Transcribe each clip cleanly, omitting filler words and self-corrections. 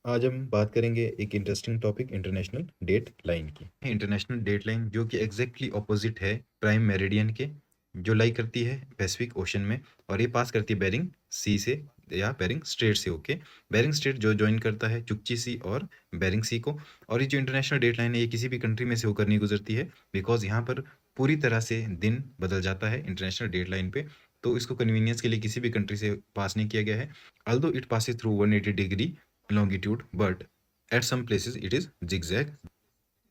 आज हम बात करेंगे एक interesting topic international date line की। इंटरनेशनल डेट लाइन जो कि एग्जैक्टली ऑपोजिट है प्राइम मेरिडियन के, जो लाई करती है पैसिफिक ओशन में और ये पास करती है बेरिंग सी से या बेरिंग स्ट्रेट से होके। बेरिंग स्ट्रेट जो ज्वाइन करता है चुकची सी और बेरिंग सी को। और ये जो इंटरनेशनल डेट लाइन है ये किसी भी कंट्री में से होकर नहीं गुजरती है, बिकॉज यहाँ पर पूरी तरह से दिन बदल जाता है इंटरनेशनल डेट लाइन पे। तो इसको कन्वीनियंस के लिए किसी भी कंट्री से पास नहीं किया गया है। Although it passes through 180 degree longitude, but at some places it is zigzag.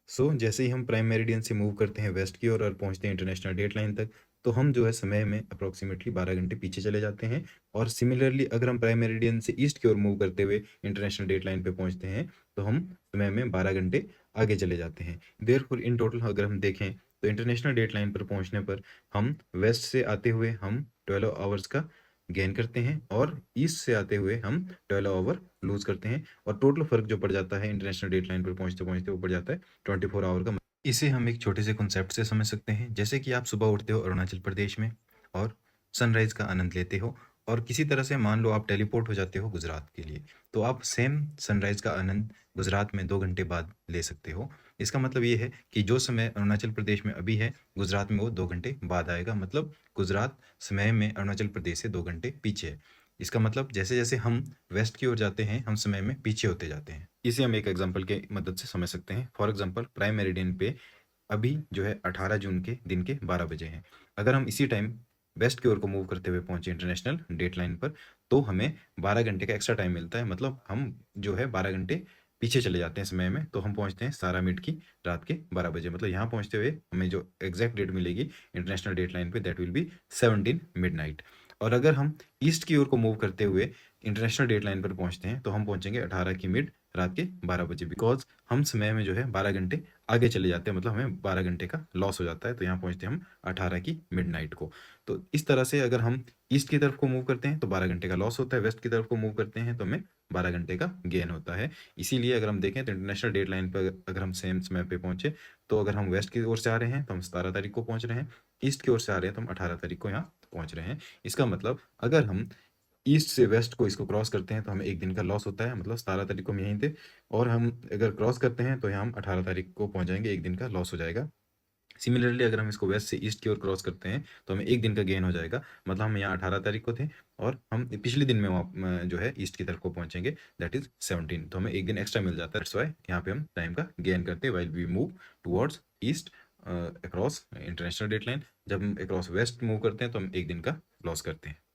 सो जैसे ही हम प्राइम मेरिडियन से मूव करते हैं वेस्ट की ओर और पहुंचते हैं इंटरनेशनल डेट लाइन तक, तो हम जो है समय में अप्रोक्सीमेटली 12 घंटे पीछे चले जाते हैं। और सिमिलरली अगर हम प्राइम मेरिडियन से ईस्ट की ओर मूव करते हुए इंटरनेशनल डेट लाइन पे पहुंचते हैं, तो हम समय में 12 घंटे आगे चले जाते हैं। देयरफॉर इन टोटल अगर हम देखें तो इंटरनेशनल डेट लाइन पर पहुंचने पर हम वेस्ट से आते हुए हम 12 आवर्स का गेन करते हैं और ईस्ट से आते हुए हम 12 आवर लूज करते हैं। और टोटल फर्क जो पड़ जाता है इंटरनेशनल डेट लाइन पर पहुंचते पहुंचते वो पड़ जाता है 24 आवर का। इसे हम एक छोटे से कॉन्सेप्ट से समझ सकते हैं, जैसे कि आप सुबह उठते हो अरुणाचल प्रदेश में और सनराइज का आनंद लेते हो, और किसी तरह से मान लो आप टेलीपोर्ट हो जाते हो गुजरात के लिए, तो आप सेम सनराइज का आनंद गुजरात में 2 घंटे बाद ले सकते हो। इसका मतलब ये है कि जो समय अरुणाचल प्रदेश में अभी है, गुजरात में वो 2 घंटे बाद आएगा। मतलब गुजरात समय में अरुणाचल प्रदेश से 2 घंटे पीछे है। इसका मतलब जैसे जैसे हम वेस्ट की ओर जाते हैं हम समय में पीछे होते जाते हैं। इसे हम एक एग्जांपल के मदद से समझ सकते हैं। फॉर एग्जांपल प्राइम मेरिडियन पे अभी जो है 18 जून के दिन के 12 बजे हैं। अगर हम इसी टाइम वेस्ट की ओर को मूव करते हुए पहुंचे इंटरनेशनल डेट लाइन पर, तो हमें 12 घंटे का एक्स्ट्रा टाइम मिलता है। मतलब हम जो है 12 घंटे पीछे चले जाते हैं समय में, तो हम पहुंचते हैं सारा मिड की रात के 12 बजे। मतलब यहाँ पहुंचते हुए हमें जो एग्जैक्ट डेट मिलेगी इंटरनेशनल डेट लाइन पे, दैट विल बी 17 मिडनाइट। और अगर हम ईस्ट की ओर को मूव करते हुए इंटरनेशनल डेट लाइन पर पहुंचते हैं, तो हम पहुंचेंगे 18 की मिड रात के 12 बजे, बिकॉज हम समय में जो है 12 घंटे आगे चले जाते हैं। मतलब हमें 12 घंटे का लॉस हो जाता है, तो यहाँ पहुंचते हैं हम 18 की मिडनाइट को। तो इस तरह से अगर हम ईस्ट की तरफ को मूव करते हैं तो 12 घंटे का लॉस होता है, वेस्ट की तरफ को मूव करते हैं तो हमें 12 घंटे का गेन होता है। इसीलिए अगर हम देखें तो इंटरनेशनल डेट लाइन पर अगर हम सेम समय पे पहुंचे, तो अगर हम वेस्ट की ओर से आ रहे हैं तो हम 17 तारीख को पहुंच रहे हैं, ईस्ट की ओर से आ रहे हैं तो हम 18 तारीख को यहाँ पहुंच रहे हैं। इसका मतलब अगर हम ईस्ट से वेस्ट को इसको क्रॉस करते हैं तो हमें एक दिन का लॉस होता है। मतलब 17 तारीख को हम यहीं थे, और हम अगर क्रॉस करते हैं तो यहाँ हम 18 तारीख को पहुंच जाएंगे, एक दिन का लॉस हो जाएगा। सिमिलरली अगर हम इसको वेस्ट से ईस्ट की ओर क्रॉस करते हैं तो हमें एक दिन का गेन हो जाएगा। मतलब हम यहाँ 18 तारीख को थे और हम पिछले दिन में जो है ईस्ट की तरफ को पहुंचेंगे, दैट इज 17। तो हमें एक दिन एक्स्ट्रा मिल जाता है। दैट्स व्हाई यहाँ पे हम टाइम का गेन करते हैं while we move towards east across international date line. जब हम अक्रॉस वेस्ट मूव करते हैं तो हम एक दिन का लॉस करते हैं।